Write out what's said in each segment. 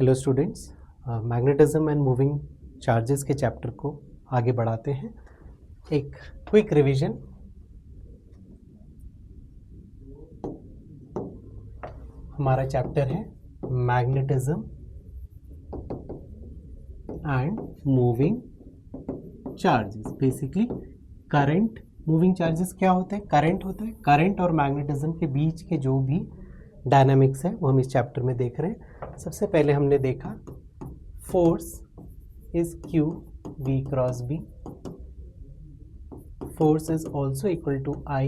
Hello students, magnetism and moving charges के chapter को आगे बढ़ाते हैं। एक क्विक रिवीजन। हमारा चैप्टर है magnetism and moving charges. Basically current, moving charges क्या होते हैं? करंट होता है। करंट और मैग्नेटिज्म के बीच के जो भी डायनामिक्स है वो हम इस चैप्टर में देख रहे हैं। सबसे पहले हमने देखा force is Q V cross B, force is also equal to I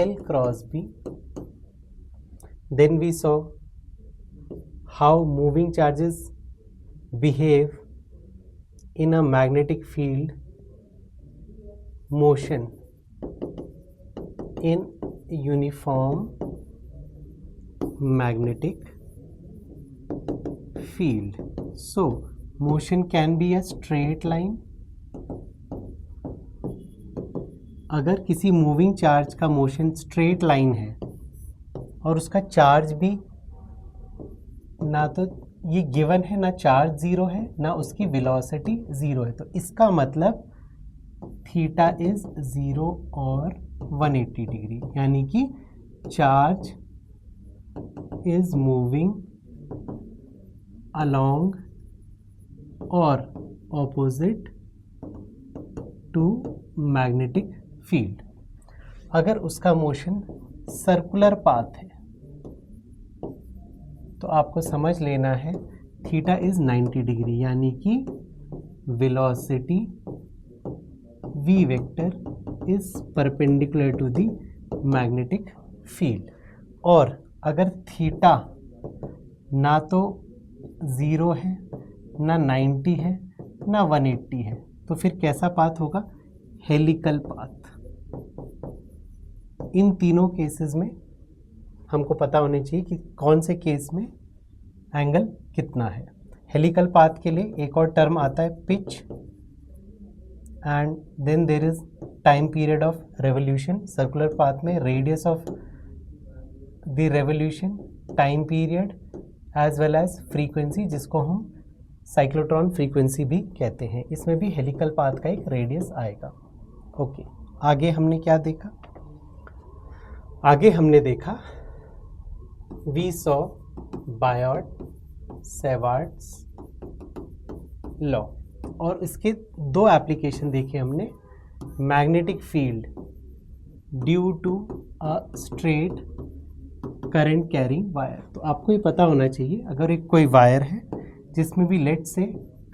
L cross B. Then we saw how moving charges behave in a magnetic field motion in uniform magnetic field. So motion can be a straight line. अगर किसी moving charge का motion straight line है और उसका charge भी ना तो ये गिवन है, ना चार्ज ज़ीरो है, ना उसकी वेलोसिटी ज़ीरो है, तो इसका मतलब थीटा इज ज़ीरो और 180 डिग्री, यानी कि charge is moving along or opposite to magnetic field. अगर उसका मोशन सर्कुलर पाथ है तो आपको समझ लेना है थीटा इज 90 डिग्री, यानी कि velocity v vector is perpendicular to the magnetic field. और अगर थीटा ना तो 0 है, ना 90 है, ना 180 है, तो फिर कैसा पाथ होगा? Helical path. इन तीनों केसेस में हमको पता होना चाहिए कि कौन से केस में एंगल कितना है। हेलिकल पाथ के लिए एक और टर्म आता है pitch, and then there is time period of revolution. Circular path में radius of the revolution, time period as well as frequency, जिसको हम साइक्लोट्रॉन फ्रीक्वेंसी भी कहते हैं। इसमें भी हेलिकल पाथ का एक रेडियस आएगा। ओके, आगे हमने क्या देखा? आगे हमने देखा वी सॉ बायोट-सैवर्ट्स लॉ, और इसके दो एप्लीकेशन देखे हमने। Magnetic field due to a straight current carrying wire. तो आपको ये पता होना चाहिए, अगर एक कोई वायर है जिसमें भी लेट से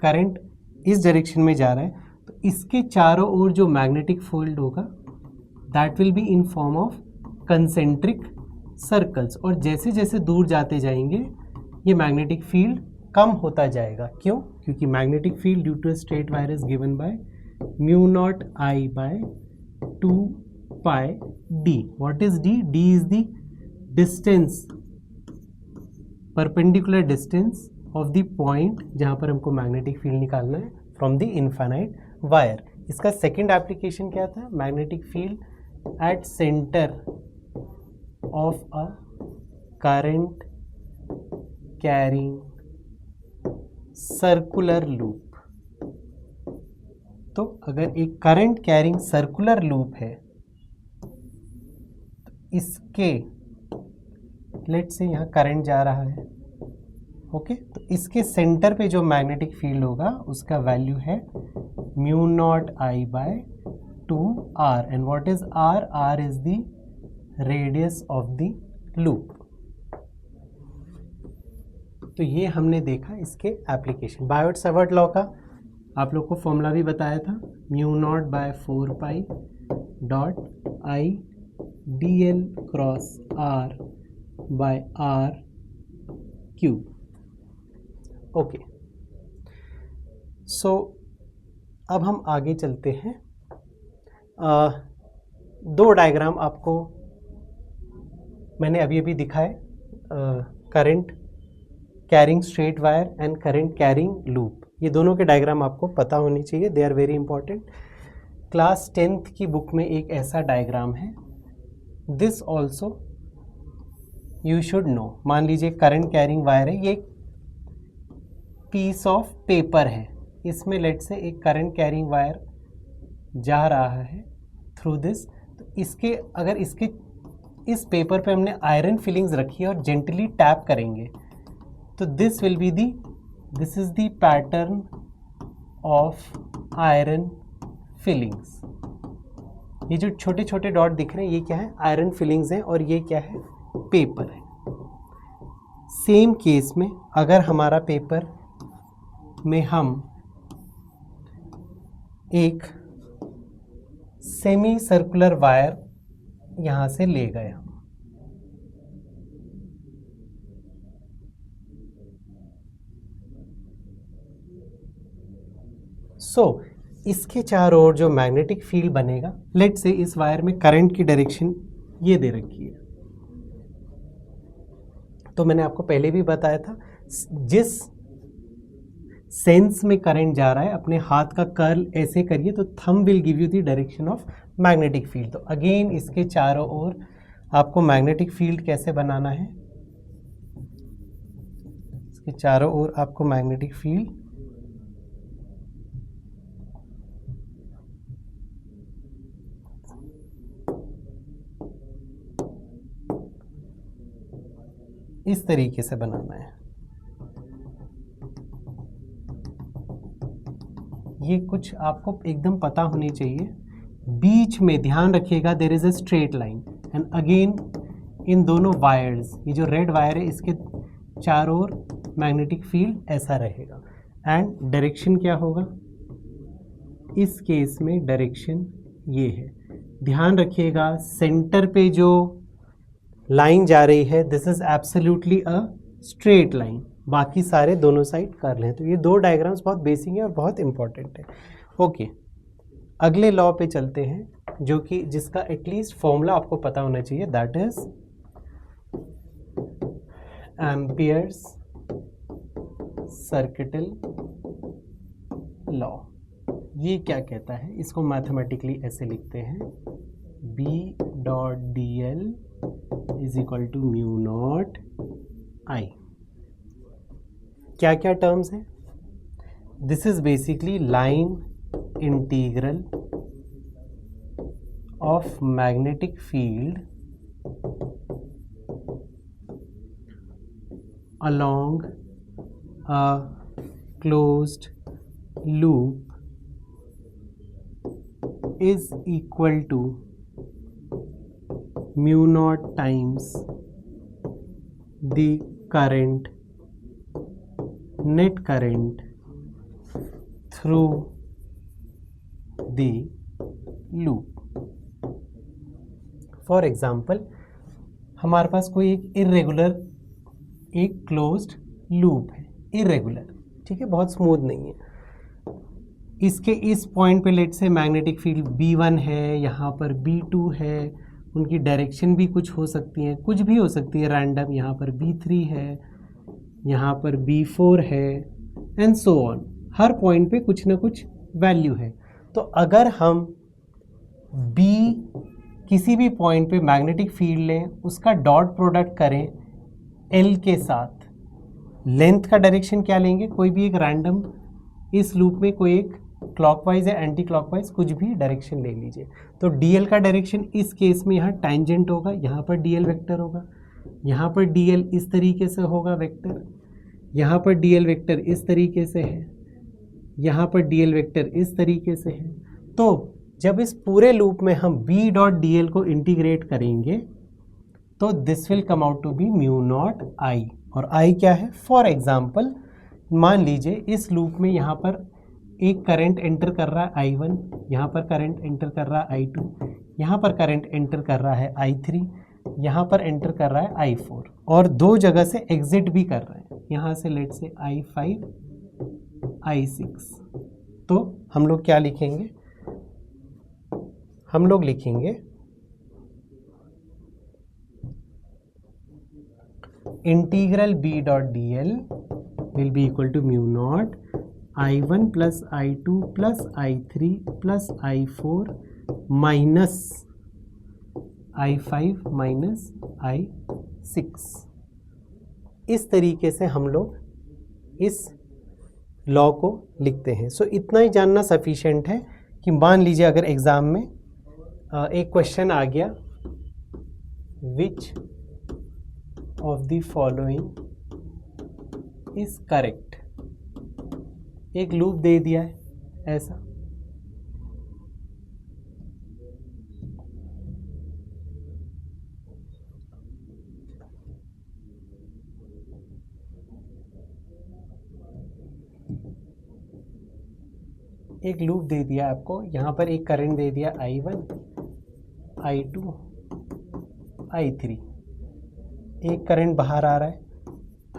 करंट इस डायरेक्शन में जा रहा है, तो इसके चारों ओर जो मैग्नेटिक फील्ड होगा that will be in form of concentric circles, और जैसे जैसे दूर जाते जाएंगे ये मैग्नेटिक फील्ड कम होता जाएगा। क्यों? क्योंकि magnetic field due to straight wire is given by mu naught I by 2 pi D. What is D? D is the distance, perpendicular distance of the point जहाँ पर हमको मैग्नेटिक फील्ड निकालना है from the infinite wire. इसका second application क्या था? Magnetic field at centre of a current carrying circular loop. तो अगर एक करंट कैरिंग सर्कुलर लूप है तो इसके लेट से यहाँ करंट जा रहा है, ओके, तो इसके सेंटर पे जो मैग्नेटिक फील्ड होगा उसका वैल्यू है mu naught I by 2 R, and what is R? R is the radius of the loop. तो ये हमने देखा इसके एप्लीकेशन। बायोट-सैवर्ट लॉ का आप लोग को फॉर्मूला भी बताया था, mu naught by 4 pi dot I DL cross R by R cube. Okay, so अब हम आगे चलते हैं। दो डायग्राम आपको मैंने अभी अभी दिखाए, current carrying straight wire and current carrying loop. ये दोनों के डायग्राम आपको पता होनी चाहिए, they are very important. Class 10th की बुक में एक ऐसा डायग्राम है, this also you should know. मान लीजिए करंट कैरिंग वायर है, ये पीस ऑफ पेपर है, इसमें लेट से एक करंट कैरिंग वायर जा रहा है थ्रू दिस, तो इसके अगर इसके इस पेपर पे हमने आयरन फिलिंग्स रखी है और जेंटली टैप करेंगे तो this will be this is the pattern of iron filings. ये जो छोटे छोटे डॉट दिख रहे हैं ये क्या है, आयरन फिलिंग्स हैं, और ये क्या है, पेपर है। सेम केस में अगर हमारा पेपर में हम एक सेमी सर्कुलर वायर यहाँ से ले गए, सो इसके चारों ओर जो मैग्नेटिक फील्ड बनेगा, लेट से इस वायर में करंट की डायरेक्शन ये दे रखी है, तो मैंने आपको पहले भी बताया था जिस सेंस में करंट जा रहा है अपने हाथ का कर्ल ऐसे करिए तो thumb will give you the direction of magnetic field. तो अगेन इसके चारों ओर आपको मैग्नेटिक फील्ड कैसे बनाना है, इसके चारों ओर आपको मैग्नेटिक फील्ड इस तरीके से बनाना है। ये कुछ आपको एकदम पता होनी चाहिए। बीच में ध्यान रखिएगा there is a straight line and again in दोनों वायर्स, ये जो रेड वायर है इसके चारों ओर मैग्नेटिक फील्ड ऐसा रहेगा एंड डायरेक्शन क्या होगा, इस केस में डायरेक्शन ये है। ध्यान रखिएगा सेंटर पे जो लाइन जा रही है this is absolutely a straight line, बाकी सारे दोनों साइड कर लें। तो ये दो डायग्राम्स बहुत बेसिक है और बहुत इंपॉर्टेंट है। ओके, अगले लॉ पे चलते हैं जो कि जिसका एटलीस्ट फॉर्मूला आपको पता होना चाहिए, that is Ampere's circuital law. ये क्या कहता है, इसको मैथमेटिकली ऐसे लिखते हैं, B dot D L is equal to mu naught I. क्या क्या टर्म्स हैं, this is basically line integral of magnetic field along a closed loop is equal to mu naught times the current, net current through the loop। For example, हमारे पास कोई एक irregular एक closed loop है, irregular, ठीक है, बहुत smooth नहीं है। इसके इस पॉइंट पे लेट से मैग्नेटिक फील्ड B1 है, यहाँ पर B2 है, उनकी डायरेक्शन भी कुछ हो सकती है, कुछ भी हो सकती है रैंडम, यहाँ पर B3 है, यहाँ पर B4 है and so on. Her point पे कुछ ना कुछ वैल्यू है। तो अगर हम B किसी भी पॉइंट पे मैग्नेटिक फील्ड लें, उसका डॉट प्रोडक्ट करें L के साथ, लेंथ का डायरेक्शन क्या लेंगे, कोई भी एक रैंडम इस लूप में कोई एक क्लॉकवाइज या एंटी क्लॉकवाइज कुछ भी डायरेक्शन ले लीजिए। तो DL का डायरेक्शन इस केस में यहाँ टेंजेंट होगा, यहाँ पर DL वेक्टर होगा, यहाँ पर DL इस तरीके से होगा वेक्टर, यहाँ पर DL वेक्टर इस तरीके से है, यहाँ पर DL वेक्टर इस तरीके से है। तो जब इस पूरे लूप में हम B डॉट DL को इंटीग्रेट करेंगे तो this will come out to be mu naught I. और आई क्या है, फॉर एग्जाम्पल मान लीजिए इस लूप में यहाँ पर एक करंट एंटर कर रहा है I1, यहाँ पर करंट एंटर कर रहा है I2, यहाँ पर करंट एंटर कर रहा है I3, यहाँ पर एंटर कर रहा है I4, और दो जगह से एग्जिट भी कर रहे हैं, यहाँ से लेट से I5 I6। तो हम लोग क्या लिखेंगे, हम लोग लिखेंगे integral B dot DL will be equal to mu naught I1 plus I2 plus I3 plus I4 minus I5 minus I6। इस तरीके से हम लोग इस लॉ को लिखते हैं। सो इतना ही जानना सफिशिएंट है कि मान लीजिए अगर एग्ज़ाम में एक क्वेश्चन आ गया, विच of the following is correct, एक लूप दे दिया है ऐसा, एक लूप दे दिया आपको, यहाँ पर एक करंट दे दिया I1, I2, I3, एक करंट बाहर आ रहा है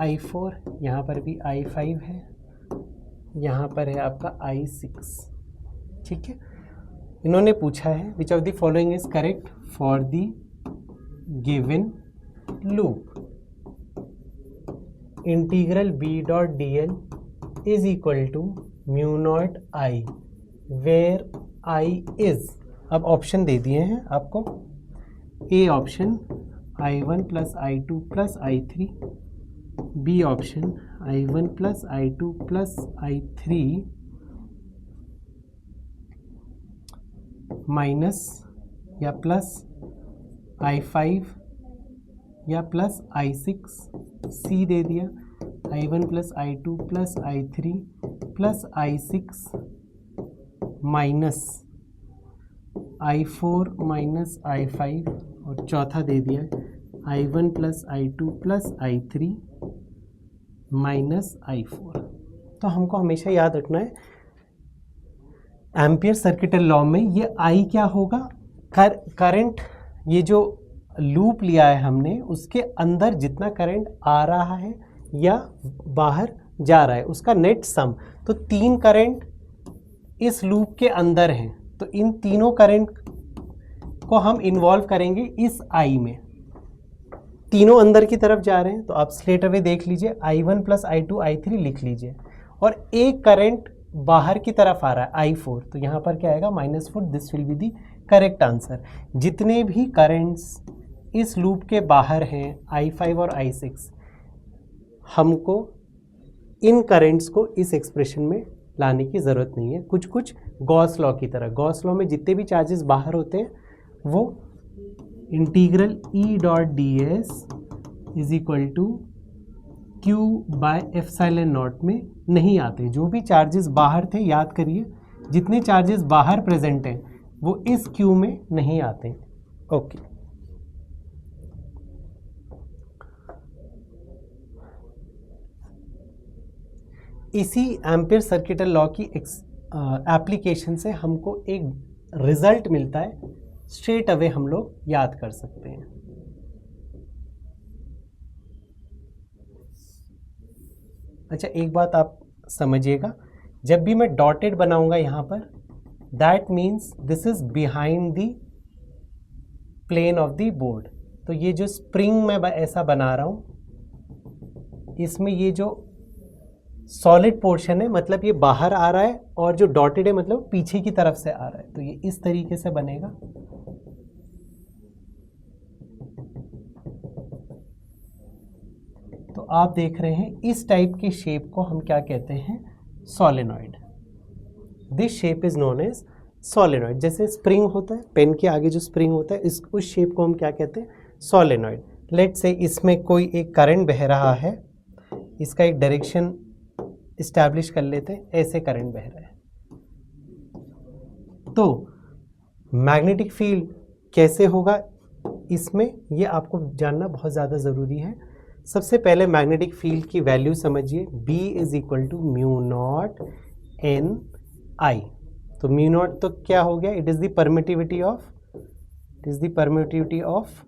I4, यहाँ पर भी I5 है, यहाँ पर है आपका I6। ठीक है, इन्होंने पूछा है which of the following is correct for the given loop, integral b dot dl is equal to mu naught I, where I is, अब ऑप्शन दे दिए हैं आपको, A option I1 plus I2 plus I3, B option I1 plus I2 plus I3 minus या plus I5 या plus I6, C दे दिया I1 plus I2 plus I3 plus I6 minus I4 minus I5, और चौथा दे दिया I1 plus I2 plus I3 minus I4। तो हमको हमेशा याद रखना है एम्पियर सर्किटल लॉ में ये I क्या होगा, करंट, ये जो लूप लिया है हमने उसके अंदर जितना करंट आ रहा है या बाहर जा रहा है उसका नेट सम। तो तीन करंट इस लूप के अंदर हैं, तो इन तीनों करंट को हम इन्वॉल्व करेंगे इस I में, तीनों अंदर की तरफ जा रहे हैं। तो आप स्ट्रेट अवे देख लीजिए I1 प्लस I2 I3 लिख लीजिए, और एक करंट बाहर की तरफ आ रहा है I4, तो यहाँ पर क्या आएगा -4, this will be the correct answer. जितने भी करंट्स इस लूप के बाहर हैं I5 और I6, हमको इन करंट्स को इस एक्सप्रेशन में लाने की ज़रूरत नहीं है। कुछ कुछ गॉस लॉ की तरह, गॉस लॉ में जितने भी चार्जेस बाहर होते हैं वो integral E dot D S is equal to Q by epsilon naught में नहीं आते। जो भी चार्जेस बाहर थे, याद करिए जितने चार्जेस बाहर प्रेजेंट हैं वो इस क्यू में नहीं आते। ओके, इसी एम्पियर सर्किटल लॉ की एप्लीकेशन से हमको एक रिजल्ट मिलता है, स्ट्रेट अवे हम लोग याद कर सकते हैं। अच्छा, एक बात आप समझिएगा, जब भी मैं डॉटेड बनाऊंगा यहाँ पर, that means this is behind the plane of the board. तो ये जो स्प्रिंग मैं ऐसा बना रहा हूँ, इसमें ये जो सॉलिड पोर्शन है मतलब ये बाहर आ रहा है, और जो डॉटेड है मतलब पीछे की तरफ से आ रहा है। तो ये इस तरीके से बनेगा। तो आप देख रहे हैं इस टाइप की शेप को हम क्या कहते हैं, solenoid. This shape is known as solenoid. जैसे स्प्रिंग होता है, पेन के आगे जो स्प्रिंग होता है, उस शेप को हम क्या कहते हैं, सोलेनॉइड। लेट से इसमें कोई एक करंट बह रहा है, इसका एक डायरेक्शन इस्टेब्लिश कर लेते हैं, ऐसे करंट बह रहा है। तो मैग्नेटिक फील्ड कैसे होगा इसमें, ये आपको जानना बहुत ज़्यादा ज़रूरी है। सबसे पहले मैग्नेटिक फील्ड की वैल्यू समझिए, B is equal to mu naught N I. तो म्यू नॉट तो क्या हो गया, it is the permittivity of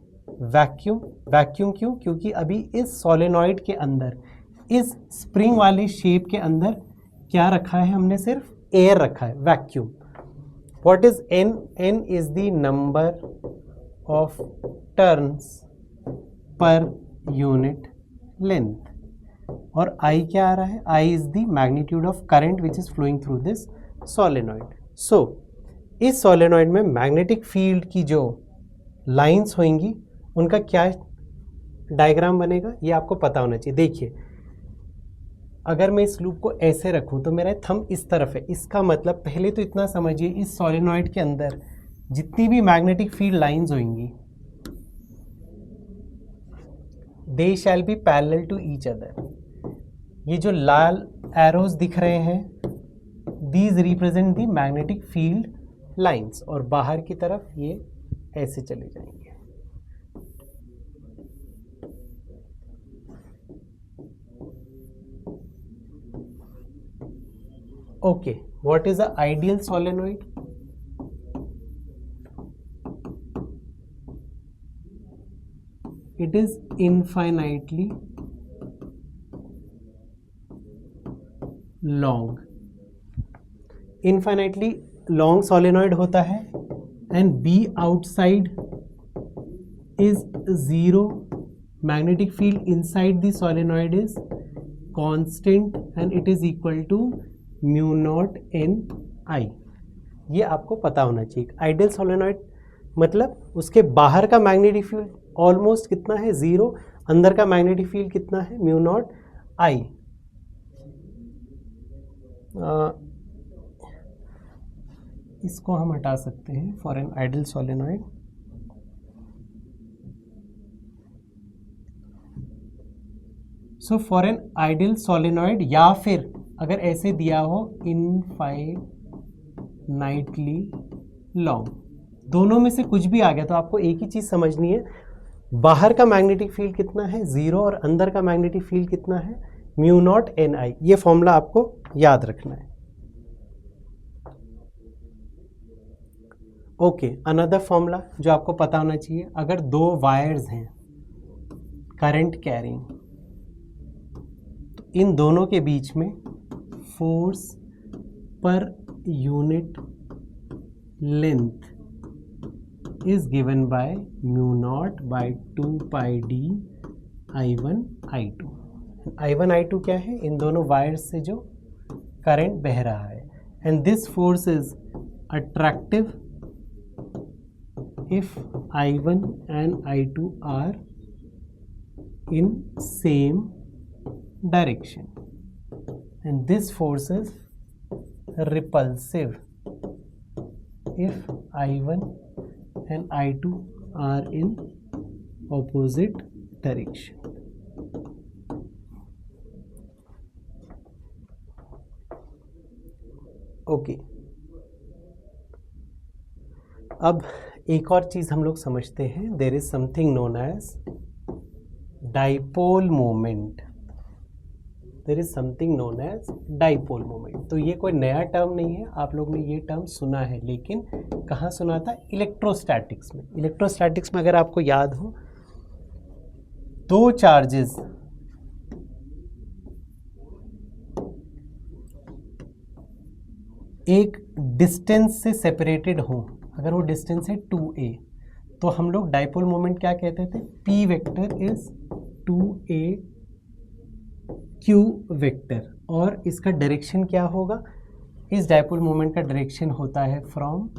vacuum. Vacuum क्यों, क्योंकि अभी इस सोलेनॉइड के अंदर, इस स्प्रिंग वाली शेप के अंदर क्या रखा है हमने, सिर्फ एयर रखा है, vacuum. What is N, N is the number of turns per unit length, और आई क्या आ रहा है, I is the magnitude of current which is flowing through this solenoid. So इस सोलेनॉइड में मैग्नेटिक फील्ड की जो लाइंस होंगी उनका क्या डायग्राम बनेगा, ये आपको पता होना चाहिए। देखिए अगर मैं इस लूप को ऐसे रखूं तो मेरा थंब इस तरफ है, इसका मतलब पहले तो इतना समझिए, इस सोलेनॉइड के अंदर जितनी भी मैग्नेटिक फील्ड लाइंस होंगी they shall be parallel to each other. ये जो लाल एरोज दिख रहे हैं these represent the magnetic field lines, और बाहर की तरफ ये ऐसे चले जाएंगे। Okay, what is the ideal solenoid? It is infinitely long. Infinitely long solenoid होता है and B outside is zero. Magnetic field inside the solenoid is constant and it is equal to mu naught N I. ये आपको पता होना चाहिए। Ideal solenoid मतलब उसके बाहर का मैग्नेटिक फील्ड ऑलमोस्ट कितना है, जीरो, अंदर का मैग्नेटिक फील्ड कितना है, म्यू नॉट आई। इसको हम हटा सकते हैं for an ideal solenoid. So for an ideal solenoid, या फिर अगर ऐसे दिया हो इनफाइनाइटली लॉन्ग, दोनों में से कुछ भी आ गया तो आपको एक ही चीज समझनी है, बाहर का मैग्नेटिक फील्ड कितना है, जीरो, और अंदर का मैग्नेटिक फील्ड कितना है, म्यू नॉट एन आई। ये फॉर्मूला आपको याद रखना है। ओके, अनदर फॉर्मूला जो आपको पता होना चाहिए, अगर दो वायर्स हैं करंट कैरिंग, तो इन दोनों के बीच में force per unit length is given by mu naught by 2 pi D I1 I2। I1 I2 क्या है, इन दोनों वायर्स से जो करंट बह रहा है, and this force is attractive if I1 and I2 are in same direction, and this force is repulsive if I1 and I2 are in opposite direction. Okay, अब एक और चीज हम लोग समझते हैं, there is something known as dipole moment. There is something known as dipole moment. तो ये कोई नया टर्म नहीं है, आप लोग ने ये टर्म सुना है, लेकिन कहाँ सुना था, इलेक्ट्रोस्टैटिक्स में। इलेक्ट्रोस्टैटिक्स में अगर आपको याद हो, दो चार्जेस एक डिस्टेंस से सेपरेटेड हों, अगर वो डिस्टेंस है 2a, तो हम लोग डाइपोल मोमेंट क्या कहते थे, p vector is 2a q vector, और इसका डायरेक्शन क्या होगा, इस डाइपोल मोमेंट का डायरेक्शन होता है फ्रॉम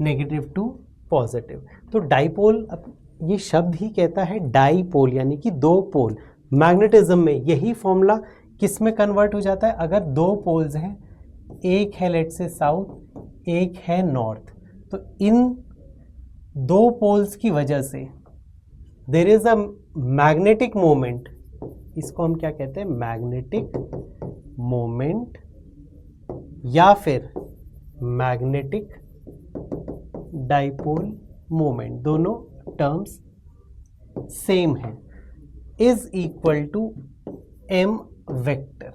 नेगेटिव टू पॉजिटिव। तो डाइपोल, ये शब्द ही कहता है डाइपोल, यानी कि दो पोल। मैग्नेटिज्म में यही फॉर्मूला किस में कन्वर्ट हो जाता है, अगर दो पोल्स हैं, एक है लेट से साउथ, एक है नॉर्थ, तो इन दो पोल्स की वजह से there is a magnetic moment, इसको हम क्या कहते हैं, मैग्नेटिक मोमेंट, या फिर मैग्नेटिक डाइपोल मोमेंट, दोनों टर्म्स सेम है, is equal to m vector.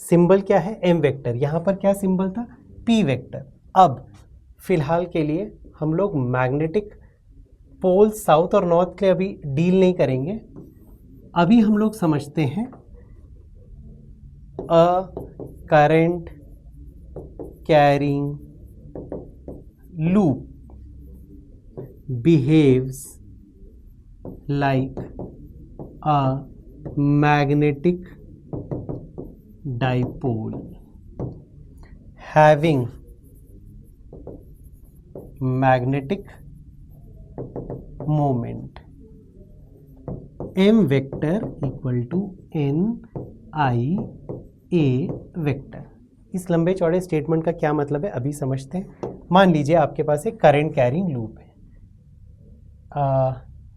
Symbol क्या है, m वेक्टर, यहां पर क्या सिंबल था, p वेक्टर। अब फिलहाल के लिए हम लोग मैग्नेटिक पोल साउथ और नॉर्थ के लिए अभी डील नहीं करेंगे, अभी हम लोग समझते हैं अ current carrying loop behaves like a magnetic dipole having magnetic moment, m vector equal to n I A vector. इस लंबे चौड़े स्टेटमेंट का क्या मतलब है अभी समझते हैं। मान लीजिए आपके पास एक करंट कैरिंग लूप है,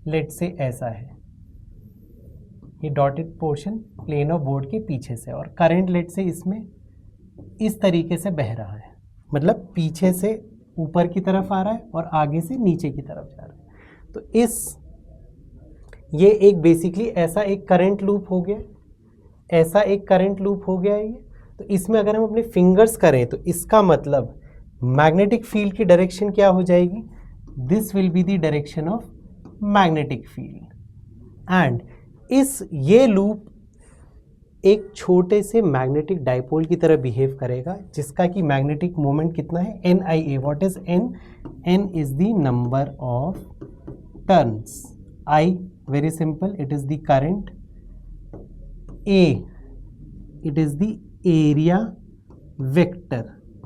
लेट से ऐसा है, ये dotted portion plane of board के पीछे से, और करंट लेट से इसमें इस तरीके से बह रहा है, मतलब पीछे से ऊपर की तरफ आ रहा है और आगे से नीचे की तरफ जा रहा है। तो ये एक बेसिकली ऐसा एक करंट लूप हो गया, ऐसा एक करंट लूप हो गया ये। तो इसमें अगर हम अपने फिंगर्स करें तो इसका मतलब मैग्नेटिक फील्ड की डायरेक्शन क्या हो जाएगी, this will be the direction of magnetic field. And ये लूप एक छोटे से मैग्नेटिक डाइपोल की तरह बिहेव करेगा, जिसका कि मैग्नेटिक मोमेंट कितना है, NIA। What is N? N is the number of turns, I very simple, it is the current, A it is the area vector,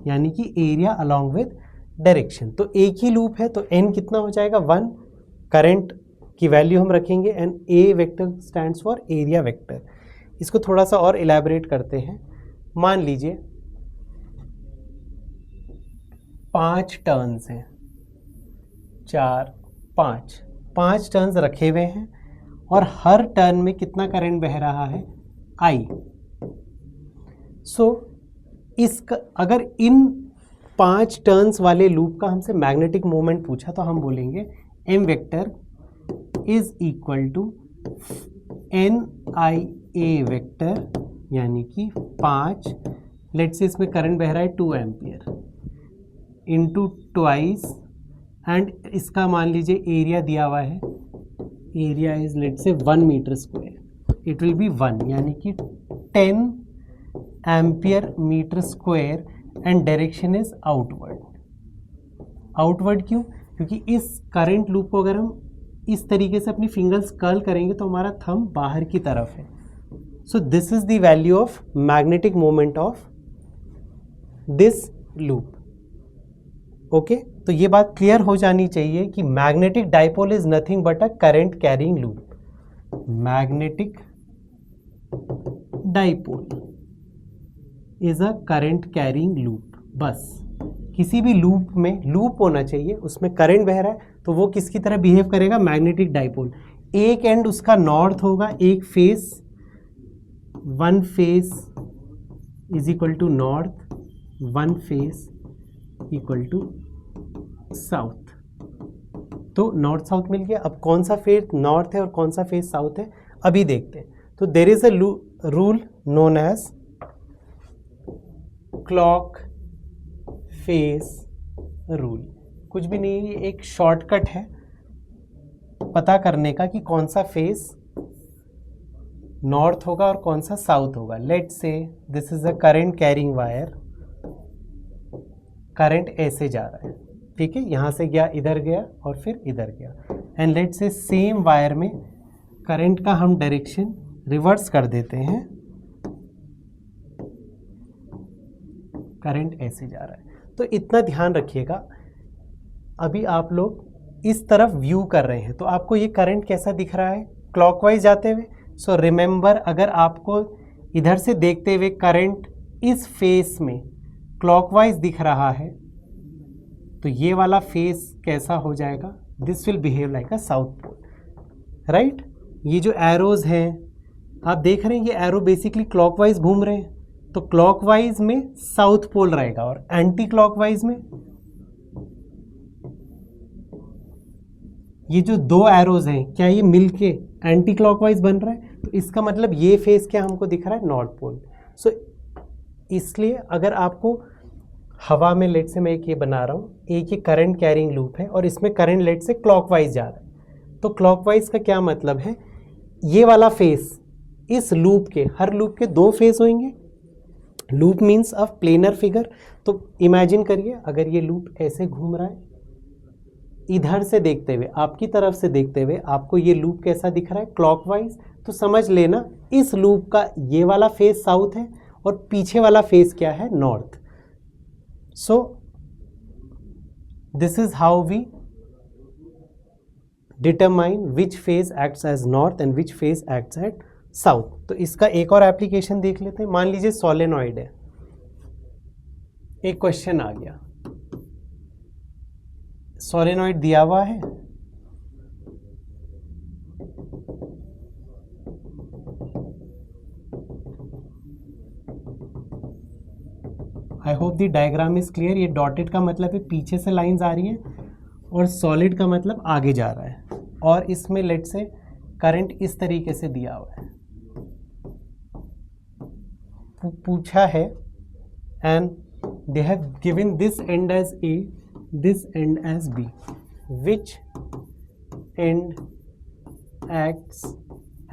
यानी कि एरिया अलॉन्ग विद डायरेक्शन। तो एक ही लूप है तो n कितना हो जाएगा 1, करंट की वैल्यू हम रखेंगे, and A vector stands for area vector. इसको थोड़ा सा और इलैबोरेट करते हैं। मान लीजिए 5 टर्न्स हैं, 4 5 टर्न्स रखे हुए हैं, और हर टर्न में कितना करंट बह रहा है, I। अगर इन 5 टर्न्स वाले लूप का हमसे मैग्नेटिक मोमेंट पूछा तो हम बोलेंगे M vector is equal to NIA vector, यानी कि 5, लेट से इसमें करंट बह रहा है 2 एम्पियर, इंटू ट्वाइस, एंड इसका मान लीजिए एरिया दिया हुआ है, area is let say 1 metre square, it will be 1, यानी कि 10 ampere metre square, and direction is outward. Outward क्यों? क्योंकि इस करंट लूप को अगर हम इस तरीके से अपनी फिंगर्स कर्ल करेंगे तो हमारा थंब बाहर की तरफ है। सो this is the value of magnetic moment of this loop. Okay, तो ये बात क्लियर हो जानी चाहिए कि magnetic dipole is nothing but a current carrying loop. Magnetic dipole is a current carrying loop. बस किसी भी लूप में लूप होना चाहिए, उसमें करंट बह रहा है तो वो किसकी तरह बिहेव करेगा, मैग्नेटिक डाइपोल। एक एंड उसका नॉर्थ होगा, एक face, 1 face is equal to north, 1 face equal to south. तो नॉर्थ साउथ मिल गया। अब कौन सा फेस नॉर्थ है और कौन सा फेस साउथ है अभी देखते हैं। तो there is a rule known as clock face rule. कुछ भी नहीं, ये एक शॉर्टकट है पता करने का कि कौन सा फेस नॉर्थ होगा और कौन सा साउथ होगा। लेट से this is a current carrying wire, current ऐसे जा रहा है, ठीक है, यहाँ से गया इधर गया और फिर इधर गया, एंड लेट से सेम वायर में करंट का हम डायरेक्शन रिवर्स कर देते हैं, करंट ऐसे जा रहा है। तो इतना ध्यान रखिएगा। अभी आप लोग इस तरफ व्यू कर रहे हैं तो आपको ये करंट कैसा दिख रहा है, क्लॉकवाइज जाते हुए। सो रिमेंबर, अगर आपको इधर से देखते हुए करंट इस फेस में क्लॉकवाइज दिख रहा है तो ये वाला फेस कैसा हो जाएगा, this will behave like a south pole, right. ये जो एरोज हैं आप देख रहे हैं, ये एरो बेसिकली क्लॉकवाइज घूम रहे हैं, तो क्लॉकवाइज में साउथ पोल रहेगा और एंटी क्लॉकवाइज में ये जो 2 एरोज हैं क्या ये मिलके एंटी क्लॉकवाइज बन रहा है, तो इसका मतलब ये फेस क्या हमको दिख रहा है, नॉर्थ पोल। सो इसलिए अगर आपको हवा में, लेट से मैं एक ये बना रहा हूँ, एक ये करंट कैरिंग लूप है और इसमें करंट लेट से क्लॉकवाइज जा रहा है, तो क्लॉकवाइज का क्या मतलब है, ये वाला फेस इस लूप के, हर लूप के 2 फेस होंगे। लूप मीन्स अ प्लेनर फिगर। तो इमेजिन करिए अगर ये लूप ऐसे घूम रहा है, इधर से देखते हुए, आपकी तरफ से देखते हुए आपको ये लूप कैसा दिख रहा है, क्लॉकवाइज। तो समझ लेना इस लूप का ये वाला फेस साउथ है और पीछे वाला फेस क्या है, north. So this is how we determine which face acts as north and which face acts at south. तो इसका एक और एप्लीकेशन देख लेते हैं। मान लीजिए सोलेनॉइड है, एक क्वेश्चन आ गया, सोलेनॉइड दिया हुआ है, I hope the diagram is clear. ये डॉटेड का मतलब है पीछे से लाइंस आ रही हैं और सॉलिड का मतलब आगे जा रहा है, और इसमें लेट से करंट इस तरीके से दिया हुआ है। पूछा है and they have given this end as A, this end as B, which end acts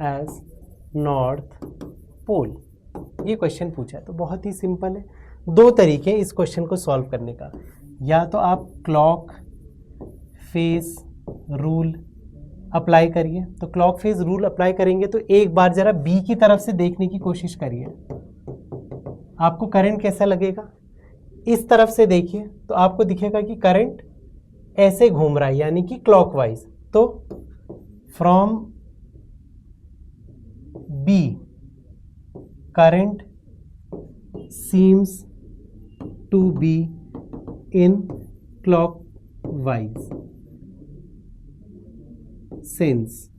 as north pole. ये क्वेश्चन पूछा है। तो बहुत ही सिंपल है, दो तरीके इस क्वेश्चन को सॉल्व करने का। या तो आप क्लॉक फेज रूल अप्लाई करिए, तो क्लॉक फेज रूल अप्लाई करेंगे तो एक बार जरा बी की तरफ से देखने की कोशिश करिए, आपको करंट कैसा लगेगा। इस तरफ से देखिए तो आपको दिखेगा कि करंट ऐसे घूम रहा है, यानी कि क्लॉकवाइज। तो from B current seems to be in clockwise sense,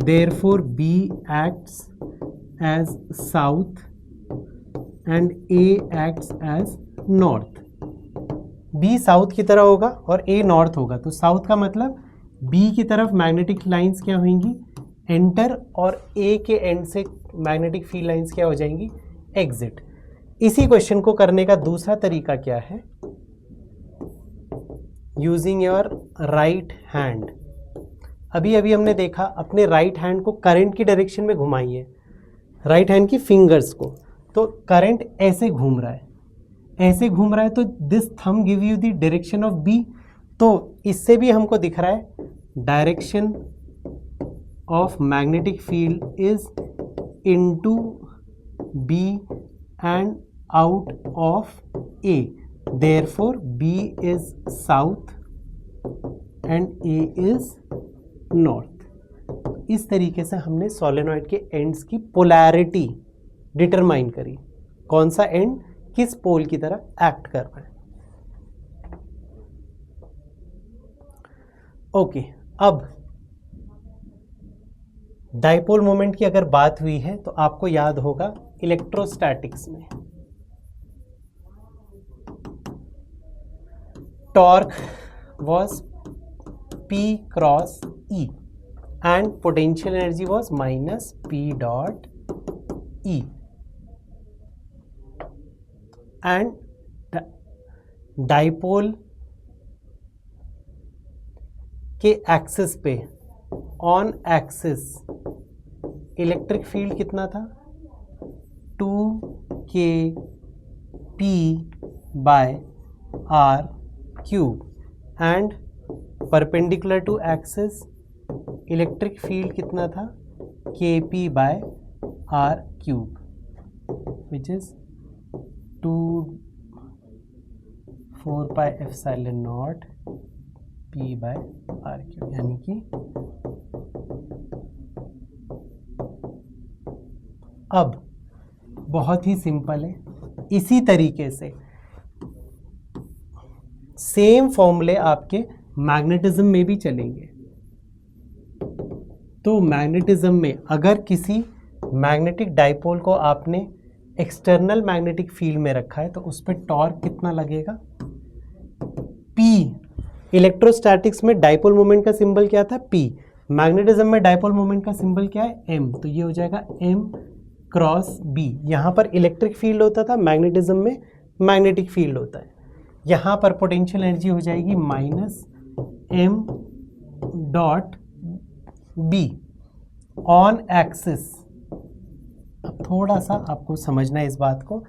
therefore B acts as south and A acts as north। B south की तरह होगा और A नॉर्थ होगा। तो साउथ का मतलब B की तरफ मैग्नेटिक लाइंस क्या होंगी, एंटर, और A के एंड से मैग्नेटिक फील्ड लाइंस क्या हो जाएंगी, एग्जिट। इसी क्वेश्चन को करने का दूसरा तरीका क्या है, यूजिंग योर राइट हैंड। अभी अभी हमने देखा, अपने राइट हैंड को करंट की डायरेक्शन में घुमाइए, राइट हैंड की फिंगर्स को, तो करंट ऐसे घूम रहा है, ऐसे घूम रहा है। तो this thumb give you the direction of B. तो इससे भी हमको दिख रहा है direction of magnetic field is into B and out of A, therefore B is south and A is north। इस तरीके से हमने सोलेनॉइड के एंड्स की पोलैरिटी डिटरमाइन करी, कौन सा एंड किस पोल की तरह एक्ट कर रहा है। ओके, अब डाइपोल मोमेंट की अगर बात हुई है तो आपको याद होगा इलेक्ट्रोस्टैटिक्स में torque was P cross E and potential energy was minus P dot E, and dipole के एक्सिस पे, ऑन एक्सिस, इलेक्ट्रिक फील्ड कितना था, 2kP by r cube, and perpendicular to axis electric field कितना था, kP by r cube, which is 2 4 pi epsilon naught P by r cube, यानी कि अब बहुत ही सिंपल है। इसी तरीके से सेम फॉर्मूले आपके मैग्नेटिज्म में भी चलेंगे। तो मैग्नेटिज्म में अगर किसी मैग्नेटिक डाइपोल को आपने एक्सटर्नल मैग्नेटिक फील्ड में रखा है तो उस पर टॉर्क कितना लगेगा, P। इलेक्ट्रोस्टैटिक्स में डाइपोल मोमेंट का सिंबल क्या था, P। मैग्नेटिज्म में डाइपोल मोमेंट का सिंबल क्या है, M। तो ये हो जाएगा M क्रॉस B। यहाँ पर इलेक्ट्रिक फील्ड होता था, मैग्नेटिज्म में मैग्नेटिक फील्ड होता है। यहाँ पर पोटेंशियल एनर्जी हो जाएगी minus M dot B on axis. अब थोड़ा सा आपको समझना है इस बात को,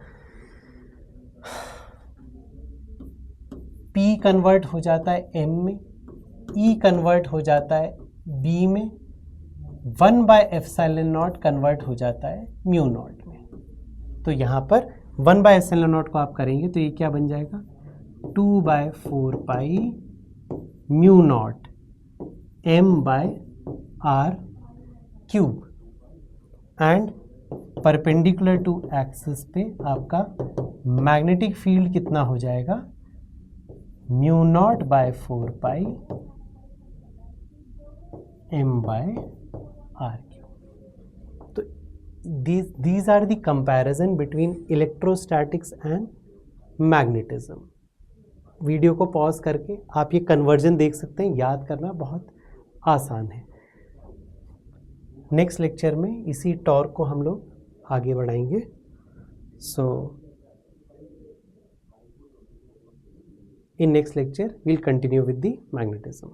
P कन्वर्ट हो जाता है M में, E कन्वर्ट हो जाता है B में, 1 by एप्सिलॉन नॉट कन्वर्ट हो जाता है म्यू नॉट में। तो यहाँ पर 1 by एप्सिलॉन नॉट को आप करेंगे तो ये क्या बन जाएगा, 2 by 4 pi mu naught M by r cube. And perpendicular to axis पे आपका मैग्नेटिक फील्ड कितना हो जाएगा, mu naught by 4 pi m by r cube. तो these are the comparison between electrostatics and magnetism। Video को pause करके आप ये कन्वर्जन देख सकते हैं, याद करना बहुत आसान है। नेक्स्ट लेक्चर में इसी टॉर्क को हम लोग आगे बढ़ाएंगे। So in next lecture we'll continue with the magnetism।